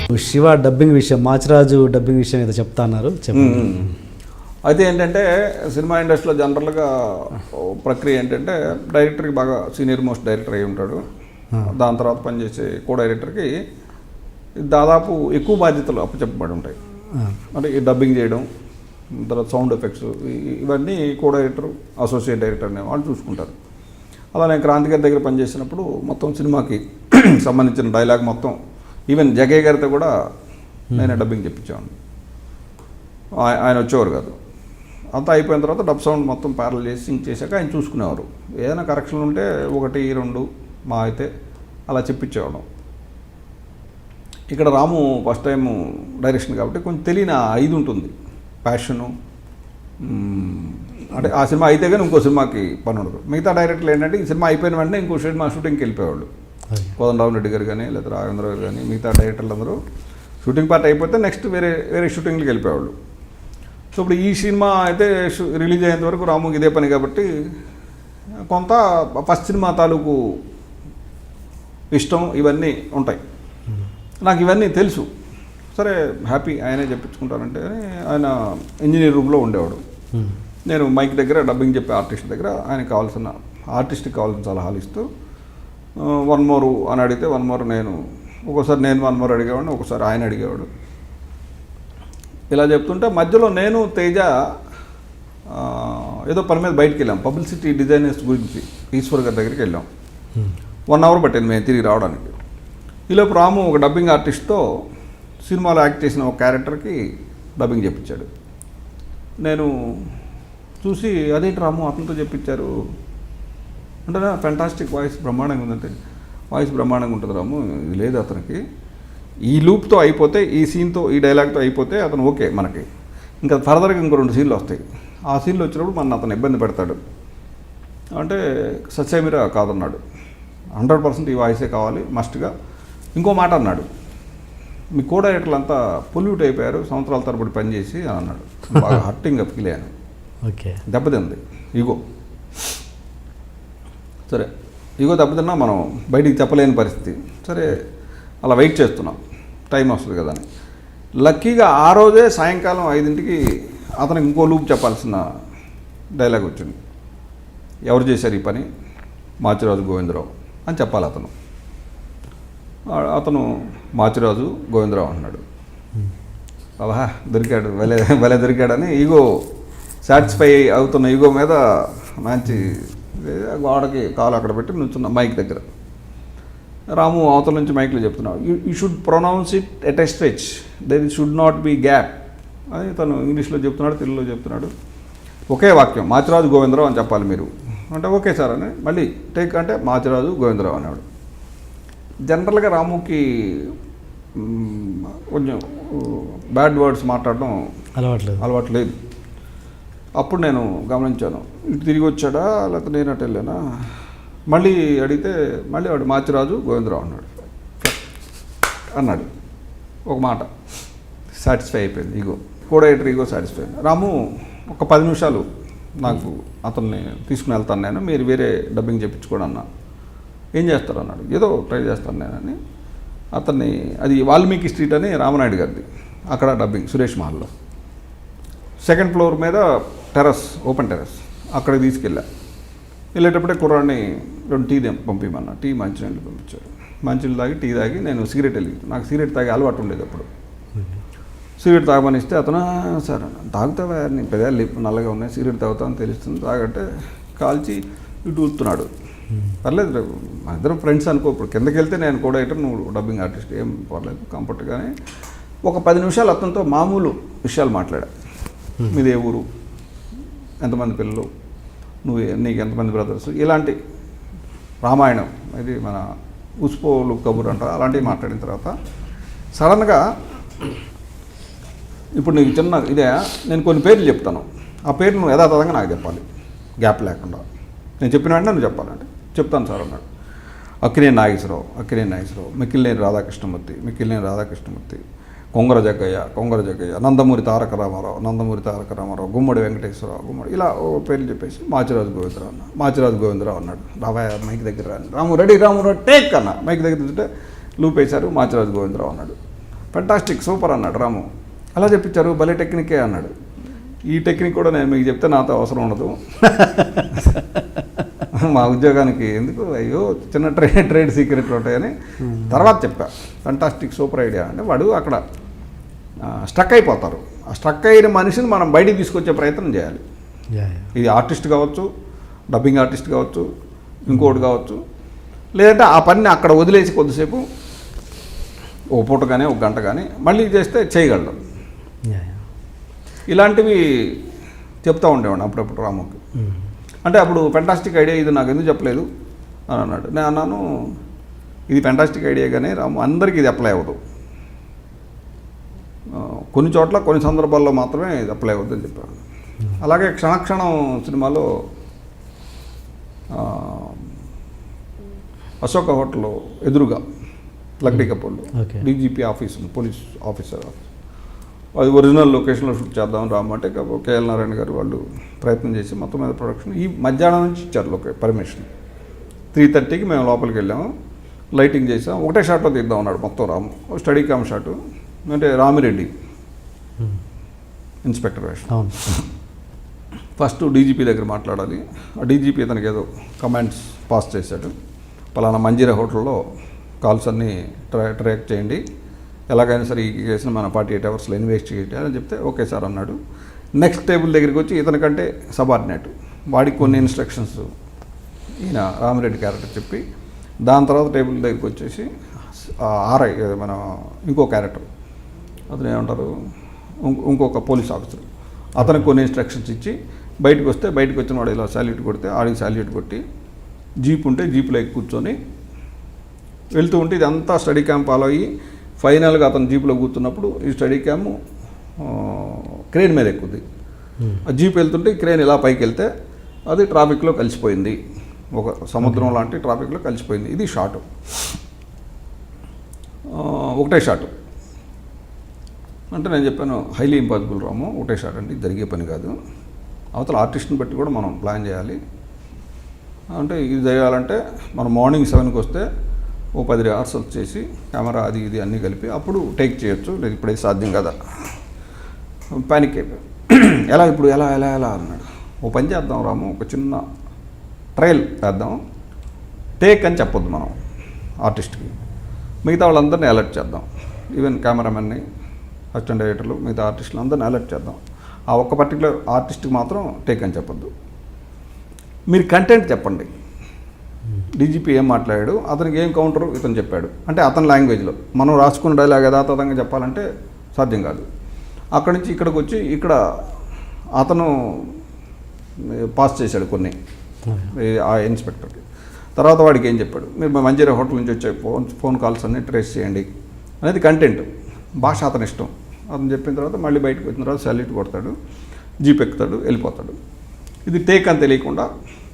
Shiva dubbing విషయం, Machiraju dubbing విషయం ఏదో చెప్తా అన్నారు, చెప్పండి. అయితే ఏంటంటే సినిమా ఇండస్ట్రీలో జనరల్గా ప్రక్రియ ఏంటంటే డైరెక్టర్కి బాగా సీనియర్ మోస్ట్ డైరెక్టర్ అయి ఉంటాడు. దాని తర్వాత పనిచేసే కో డైరెక్టర్కి దాదాపు ఎక్కువ బాధ్యతలు అప్పచెప్పబడి ఉంటాయి. అంటే ఈ డబ్బింగ్ చేయడం, తర్వాత సౌండ్ ఎఫెక్ట్స్, ఇవన్నీ కో డైరెక్టర్, అసోసియేట్ డైరెక్టర్ అనే వాళ్ళు చూసుకుంటారు. అలా నేను క్రాంతి గారి దగ్గర పనిచేసినప్పుడు మొత్తం సినిమాకి సంబంధించిన డైలాగ్ మొత్తం, ఈవెన్ జగయ్య గారితో కూడా నేనే డబ్బింగ్ చెప్పించాను. ఆయన వచ్చేవారు కాదు. అంతా అయిపోయిన తర్వాత డబ్ సౌండ్ మొత్తం ప్యారల్ చేసి సింక్ చేశాక ఆయన చూసుకునేవారు. ఏదైనా కరెక్షన్లు ఉంటే 1, 2 మా అయితే అలా చెప్పించేవాడు. ఇక్కడ రాము ఫస్ట్ టైం డైరెక్షన్ కాబట్టి కొంచెం తెలియని ఇది ఉంటుంది, ప్యాషను. అంటే ఆ సినిమా అయితే కానీ ఇంకో సినిమాకి పని ఉండదు. మిగతా డైరెక్టర్లు ఏంటంటే ఈ సినిమా అయిపోయిన వెంటనే ఇంకో సినిమా షూటింగ్కి వెళ్ళిపోయేవాళ్ళు. కోదండరామ్ రెడ్డి గారు కానీ లేదా రాఘవేంద్ర గారు కానీ మిగతా డైరెక్టర్లు అందరూ షూటింగ్ పార్ట్ అయిపోతే నెక్స్ట్ వేరే షూటింగ్కి వెళ్ళిపోయేవాళ్ళు. సో ఇప్పుడు ఈ సినిమా అయితే రిలీజ్ అయ్యేంత వరకు రాముకి ఇదే పని కాబట్టి కొంత ఫస్ట్ సినిమా తాలూకు ఇష్టం ఇవన్నీ ఉంటాయి. నాకు ఇవన్నీ తెలుసు. సరే హ్యాపీ, ఆయనే చెప్పించుకుంటానంటే ఆయన ఇంజనీర్ రూమ్లో ఉండేవాడు. నేను మైక్ దగ్గర డబ్బింగ్ చెప్పే ఆర్టిస్ట్ దగ్గర ఆయనకి కావాల్సిన ఆర్టిస్ట్కి కావాల్సిన సలహాలు ఇస్తూ 1 more అని అడిగితే 1 more నేను ఒక్కోసారి 1 more అడిగేవాడిని, ఒకసారి ఆయన అడిగేవాడు. ఇలా చెప్తుంటే మధ్యలో నేను తేజ ఏదో పని మీద బయటికి వెళ్ళాం, పబ్లిసిటీ డిజైనర్స్ గురించి ఈశ్వర్ గారి దగ్గరికి వెళ్ళాం. 1 hour పట్టింది మేము తిరిగి రావడానికి. ఈలోపు రాము ఒక డబ్బింగ్ ఆర్టిస్ట్తో సినిమాలో యాక్ట్ చేసిన ఒక క్యారెక్టర్కి డబ్బింగ్ చెప్పించాడు. నేను చూసి అదేంటి రాము అతనితో చెప్పించారు అంటే, ఫెంటాస్టిక్ వాయిస్ బ్రహ్మాండంగా ఉందంటే, వాయిస్ బ్రహ్మాండంగా ఉంటుంది రాము, ఇది లేదు అతనికి, ఈ లూప్తో అయిపోతే, ఈ సీన్తో ఈ డైలాగ్తో అయిపోతే అతను ఓకే, మనకి ఇంకా ఫర్దర్గా ఇంకో 2 సీన్లు వస్తాయి, ఆ సీన్లు వచ్చినప్పుడు మన అతను ఇబ్బంది పెడతాడు అంటే సత్యమీర కాదన్నాడు. 100% ఈ వాయిసే కావాలి మస్ట్గా. ఇంకో మాట అన్నాడు, మీ కో డైరెక్టర్లు అంతా పొల్యూట్ అయిపోయారు సంవత్సరాల తరబడి పనిచేసి అని అన్నాడు. బాగా హర్టింగ్గా ఫీల్ అయ్యాను. ఓకే, దెబ్బతింది ఈగో. సరే ఈగో దెబ్బతిన్నా మనం బయటికి చెప్పలేని పరిస్థితి. సరే అలా వెయిట్ చేస్తున్నాం, టైం వస్తుంది కదా అని. లక్కీగా ఆ రోజే సాయంకాలం 5ంటికి అతనికి ఇంకో లూప్ చెప్పాల్సిన డైలాగ్ వచ్చింది. ఎవరు చేశారు ఈ పని? మాచిరాజు గోవిందరావు అని చెప్పాలి అతను. అతను మాచిరాజు గోవిందరావు అన్నాడు. బాబా దొరికాడు, భలే దొరికాడని ఈగో సాటిస్ఫై అవుతున్న ఈగో మీద మంచి గోడకి కాలు అక్కడ పెట్టి నుంచున్న మైక్ దగ్గర. రాము అవతల నుంచి మైక్లో చెప్తున్నాడు, you should pronounce it at a stretch, there should not be gap అని తను ఇంగ్లీష్లో చెప్తున్నాడు, తెలుగులో చెప్తున్నాడు. ఒకే వాక్యం మాచిరాజు గోవిందరావు అని చెప్పాలి మీరు అంటే, ఓకే సార్ అని మళ్ళీ టేక్ అంటే మాచిరాజు గోవిందరావు అన్నాడు. జనరల్గా రాముకి కొంచెం బ్యాడ్ వర్డ్స్ మాట్లాడడం అలవాటు లేదు. అప్పుడు నేను గమనించాను, ఇటు తిరిగి వచ్చాడా లేకపోతే నేను అటు వెళ్ళానా. మళ్ళీ అడిగితే మళ్ళీ వాడు మాచిరాజు గోవిందరావు అన్నాడు. ఒక మాట సాటిస్ఫై అయిపోయింది ego, co director ego satisfy అయింది. రాము ఒక 10 నిమిషాలు నాకు అతన్ని తీసుకుని వెళ్తాను నేను, మీరు వేరే డబ్బింగ్ చెప్పించుకోండి అన్నా. ఏం చేస్తారు అన్నాడు. ఏదో ట్రై చేస్తాను నేనని అతన్ని, అది వాల్మీకి స్ట్రీట్ అని రామనాయుడు గారిది, అక్కడ డబ్బింగ్ సురేష్ మహల్లో 2nd floor మీద టెర్రస్, ఓపెన్ టెర్రస్, అక్కడికి తీసుకెళ్ళా. వెళ్ళేటప్పుడే కుర్రాడిని 2 టీ పంపిమన్నా. టీ మంచినీళ్ళు పంపించాడు. మంచినీళ్ళు తాగి టీ తాగి నేను సిగరెట్ నాకు సిగరెట్ తాగి అలవాటు ఉండేది. అప్పుడు సిగరెట్ తాగమని ఇస్తే అతను సార్ తాగుతావా, నీ పెదాలు నల్లగా ఉన్నాయి, సిగరెట్ తాగుతావని తెలుస్తుంది, తాగంటే కాల్చి ఇటు ఊతున్నాడు. పర్లేదు మా ఇద్దరం ఫ్రెండ్స్ అనుకో, ఇప్పుడు కిందకి వెళ్తే నేను కూడా డైరెక్టర్, నువ్వు డబ్బింగ్ ఆర్టిస్ట్, ఏం పర్లేదు కంఫర్ట్గానే. ఒక 10 నిమిషాలు అతనితో మామూలు విషయాలు మాట్లాడా. మీది ఏ ఊరు, ఎంతమంది పిల్లలు, నీకు ఎంతమంది బ్రదర్స్, ఇలాంటి రామాయణం, ఇది మన ఉస్పోలు కబుర్ అంట, అలాంటివి మాట్లాడిన తర్వాత సడన్గా ఇప్పుడు నీకు చిన్న ఇదే, నేను కొన్ని పేర్లు చెప్తాను, ఆ పేర్లు నువ్వు యథాతథంగా నాకు చెప్పాలి, గ్యాప్ లేకుండా. నేను చెప్పిన వెంటనే నువ్వు చెప్పాలంటే చెప్తాను సార్ అన్నాడు. అక్కినేని నాగేశ్వరరావు, మిక్కిలినేని రాధాకృష్ణమూర్తి, కొంగర జగ్గయ్య, నందమూరి తారక రామారావు, గుమ్మడి వెంకటేశ్వరరావు, ఇలా పేర్లు చెప్పేసి మాచిరాజు గోవిందరావు అన్నాడు. రావయ్య మైక్ దగ్గర రాము రెడీ, రాము టేక్ అన్న. మైక్ దగ్గర చూస్తే లూప్ వేశారు, మాచిరాజు గోవిందరావు అన్నాడు. ఫెంటాస్టిక్ సూపర్ అన్నాడు రాము. అలా చెప్పించారు, భలే టెక్నికే అన్నాడు. ఈ టెక్నిక్ కూడా నేను మీకు చెప్తే నాతో అవసరం ఉండదు, మా ఉద్యోగానికి ఎందుకు, అయ్యో చిన్న ట్రేడ్ సీక్రెట్లు ఉంటాయని తర్వాత చెప్పా. ఫెంటాస్టిక్ సూపర్ ఐడియా అంటే వాడు అక్కడ స్ట్రక్ అయిపోతారు. ఆ స్ట్రక్ అయిన మనిషిని మనం బయటికి తీసుకొచ్చే ప్రయత్నం చేయాలి. ఇది ఆర్టిస్ట్ కావచ్చు, డబ్బింగ్ ఆర్టిస్ట్ కావచ్చు, ఇంకోటి కావచ్చు, లేదంటే ఆ పనిని అక్కడ వదిలేసి కొద్దిసేపు ఒక పూట కానీ ఒక గంట కానీ మళ్ళీ చేస్తే చేయగలడు. ఇలాంటివి చెప్తూ ఉండేవాడు అప్పుడప్పుడు రాముకి. అంటే అప్పుడు ఫెంటాస్టిక్ ఐడియా ఇది నాకు ఎందుకు చెప్పలేదు అని అన్నాడు. నేను అన్నాను, ఇది ఫెంటాస్టిక్ ఐడియా కానీ రాము అందరికీ ఇది అప్లై అవ్వదు, కొన్ని చోట్ల కొన్ని సందర్భాల్లో మాత్రమే ఇది అప్లై అవ్వద్దు అని చెప్పాను. అలాగే క్షణక్షణం సినిమాలో అశోక హోటల్ ఎదురుగా లక్డీ కపూర్లో డీజీపీ ఆఫీస్ ఉంది, పోలీస్ ఆఫీసర్. అది ఒరిజినల్ లొకేషన్లో షూట్ చేద్దాం రాము అంటే కేఎల్ నారాయణ గారు వాళ్ళు ప్రయత్నం చేసి మొత్తం మీద ప్రొడక్షన్ ఈ మధ్యాహ్నం నుంచి ఇచ్చారు పర్మిషన్. 3:30కి మేము లోపలికి వెళ్ళాము, లైటింగ్ చేసాం, ఒకటే షాట్లో తీద్దాం అన్నాడు మొత్తం రాము. స్టడీ కామ్ షాటు అంటే రామిరెడ్డి ఇన్స్పెక్టర్ వేషం. ఫస్ట్ డీజీపీ దగ్గర మాట్లాడాలి. ఆ డీజీపీ తనకి ఏదో కమాండ్స్ పాస్ చేశాడు, పలానా మంజీరా హోటల్లో కాల్స్ అన్నీ ట్రాక్ చేయండి, ఎలాగైనా సరే ఈ కేసును మన 48 అవర్స్లో ఇన్వెస్టిగేట్ చేయాలని చెప్తే ఓకే సార్ అన్నాడు. నెక్స్ట్ టేబుల్ దగ్గరికి వచ్చి ఇతనికంటే సబార్డినేట్ వాడికి కొన్ని ఇన్స్ట్రక్షన్స్ ఈయన రామిరెడ్డి క్యారెక్టర్ చెప్పి, దాని తర్వాత టేబుల్ దగ్గరికి వచ్చేసి ఆర్ఐ మన ఇంకో క్యారెక్టర్ అతను ఏమంటారు ఇంకొక పోలీస్ ఆఫీసర్ అతనికి కొన్ని ఇన్స్ట్రక్షన్స్ ఇచ్చి బయటకు వస్తే బయటకు వచ్చిన వాడు ఇలా శాల్యూట్ కొడితే ఆడికి శాల్యూట్ కొట్టి జీప్ ఉంటే జీప్లో ఎక్కి కూర్చొని వెళ్తూ ఉంటే ఇదంతా స్టడీ క్యాంప్ ఫాలో అయ్యి ఫైనల్గా అతను జీప్లో కూర్చున్నప్పుడు ఈ స్టడీ క్యాంప్ క్రేన్ మీద ఎక్కుద్ది. ఆ జీప్ వెళ్తుంటే క్రేన్ ఇలా పైకి వెళ్తే అది ట్రాఫిక్లో కలిసిపోయింది, ఒక సముద్రం లాంటి ట్రాఫిక్లో కలిసిపోయింది. ఇది షాటు, ఒకటే షాటు. అంటే నేను చెప్పాను హైలీ ఇంపాసిబుల్ రాము, ఒకటే షాట్ అంటే జరిగే పని కాదు, అవతల ఆర్టిస్ట్ని బట్టి కూడా మనం ప్లాన్ చేయాలి. అంటే ఇది చేయాలంటే మనం మార్నింగ్ 7కి వస్తే ఓ 10 రిహార్సల్స్ చేసి కెమెరా అది ఇది అన్నీ కలిపి అప్పుడు టేక్ చేయొచ్చు, లేదు ఇప్పుడైతే సాధ్యం కదా. పానిక్ అయిపోయాడు. ఎలా ఇప్పుడు ఎలా ఎలా ఎలా అన్నాడు. ఓ పని చేద్దాం రాము, ఒక చిన్న ట్రయల్ వేద్దాం, టేక్ అని చెప్పొద్దు మనం ఆర్టిస్ట్కి, మిగతా వాళ్ళందరినీ అలర్ట్ చేద్దాం, ఈవెన్ కెమెరామెన్ని అసిస్టెంట్ డైరెక్టర్లు మిగతా ఆర్టిస్టులు అందరినీ అలర్ట్ చేద్దాం, ఆ ఒక్క పర్టికులర్ ఆర్టిస్ట్కి మాత్రం టేక్ అని చెప్పొద్దు, మీరు కంటెంట్ చెప్పండి. డీజీపీ ఏం మాట్లాడాడు, అతనికి ఏం కౌంటరు ఇతను చెప్పాడు అంటే అతని లాంగ్వేజ్లో, మనం రాసుకున్న డైలాగ్ యథాతథంగా చెప్పాలంటే సాధ్యం కాదు. అక్కడి నుంచి ఇక్కడికి వచ్చి ఇక్కడ అతను పాస్ చేశాడు కొన్ని ఆ ఇన్స్పెక్టర్కి. తర్వాత వాడికి ఏం చెప్పాడు, మీరు మంజీరా హోటల్ నుంచి వచ్చే ఫోన్ కాల్స్ అన్నీ ట్రేస్ చేయండి అనేది కంటెంట్. భాష అతని ఇష్టం. అతను చెప్పిన తర్వాత మళ్ళీ బయటకు వచ్చిన తర్వాత సాల్యూట్ కొడతాడు, జీప్ ఎక్కుతాడు, వెళ్ళిపోతాడు. ఇది టేక్ అని తెలియకుండా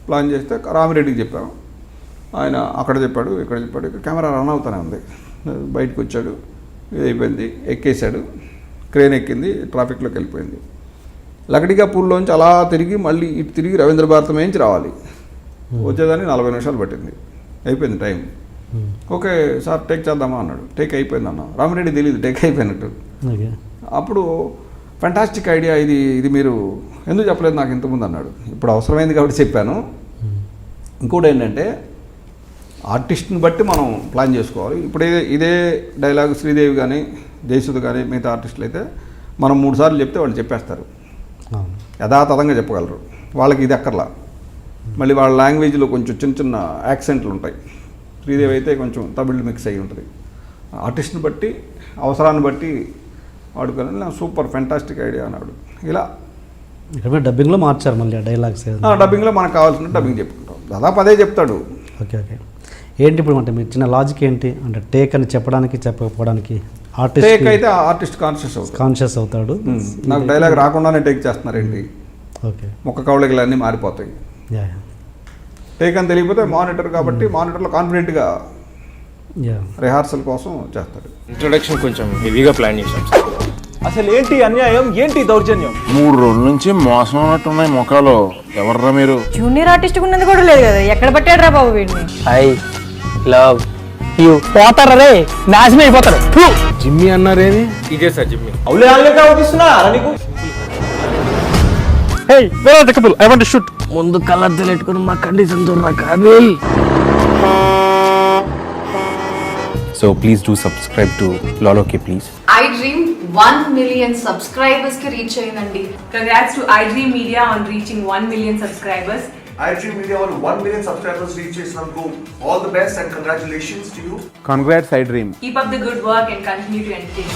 ప్లాన్ చేస్తే రామిరెడ్డికి చెప్పాము, ఆయన అక్కడ చెప్పాడు ఇక్కడ చెప్పాడు, ఇక్కడ కెమెరా రన్ అవుతూనే ఉంది. బయటకు వచ్చాడు, ఇది అయిపోయింది, ఎక్కేశాడు, క్రేన్ ఎక్కింది, ట్రాఫిక్లోకి వెళ్ళిపోయింది. లక్డీకాపూర్లోంచి అలా తిరిగి మళ్ళీ ఇటు తిరిగి రవీంద్ర భారతం నుంచి రావాలి, వచ్చేదానికి 40 నిమిషాలు పట్టింది, అయిపోయింది టైం. ఓకే సార్ టేక్ చేద్దామా అన్నాడు, టేక్ అయిపోయింది అన్న. రామిరెడ్డి తెలియదు టేక్ అయిపోయినట్టు. అప్పుడు ఫెంటాస్టిక్ ఐడియా ఇది, ఇది మీరు ఎందుకు చెప్పలేదు నాకు ఇంతకుముందు అన్నాడు. ఇప్పుడు అవసరమైంది కాబట్టి చెప్పాను. ఇంకోటి ఏంటంటే ఆర్టిస్ట్ని బట్టి మనం ప్లాన్ చేసుకోవాలి. ఇప్పుడు ఇదే డైలాగ్ శ్రీదేవి కానీ జయసుధ కానీ మిగతా ఆర్టిస్టులు అయితే మనం 3 సార్లు చెప్తే వాళ్ళు చెప్పేస్తారు, యథాతథంగా చెప్పగలరు. వాళ్ళకి ఇది అక్కర్లా, మళ్ళీ వాళ్ళ లాంగ్వేజ్లో కొంచెం చిన్న చిన్న యాక్సెంట్లు ఉంటాయి. శ్రీదేవి అయితే కొంచెం తమిళ్ మిక్స్ అయ్యి ఉంటుంది. ఆర్టిస్ట్ని బట్టి అవసరాన్ని బట్టి వాడుకొని సూపర్ ఫెంటాస్టిక్ ఐడియా అన్నాడు. ఇలా డబ్బింగ్లో మార్చారు మళ్ళీ డైలాగ్స్. డబ్బింగ్లో మనకు కావాల్సిన డబ్బింగ్ చెప్పుకుంటాం, దాదాపు అదే చెప్తాడు. Okay okay. ఏంటి ఇప్పుడు అంటే మీరు చిన్న లాజిక్ ఏంటి అంటే టేక్ అని చెప్పడానికి చెప్పకపోవడానికి? ఆర్టిస్ట్ టేక్ అయితే ఆర్టిస్ట్ కాన్షియస్ అవుతాడు. నాకు డైలాగ్ రాకుండానే టేక్ చేస్తున్నారేంటి, ఓకే, ముక్క కవళికలు అన్నీ మారిపోతాయి. టేక్ అని తెలియకపోతే మానిటర్ కాబట్టి మానిటర్లో కాన్ఫిడెంట్గా రిహార్సల్ కోసం చేస్తాడు. ఇంట్రొడక్షన్ కొంచెం హెవీగా ప్లాన్ చేశాం. అసలు ఏంటి అన్యాయం, ఏంటి దౌర్జన్యం? 3 రోజుల నుంచి మోసం ఉన్నట్టున్నాయి మొఖాలు. ఎవర్రా మీరు? జూనియర్ ఆర్టిస్ట్ ఉన్నది కూడా లేదు కదా, ఎక్కడ పట్టాడు రా బాబు వీడిని? ఐ లవ్ పోతారా రే, నాశనం అయిపోతారు. జిమ్మి అన్నారేమి? ఇదే సార్ జిమ్మి. అవులే ఆన్లేక అవుతున్నా నీకు. I want to shoot. ముందు కలర్ తెలియట్టుకుని మా కండిషన్ చూడరా కానీ. So please do subscribe to Lolo K, please. iDream 1 million subscribers ki reach అయ్యిందండి. Congrats to iDream Media on reaching 1 million subscribers. iDream Media on 1 million subscribers reaches Namku. All the best and congratulations to you. Congrats I dream. Keep up the good work and continue to entertain.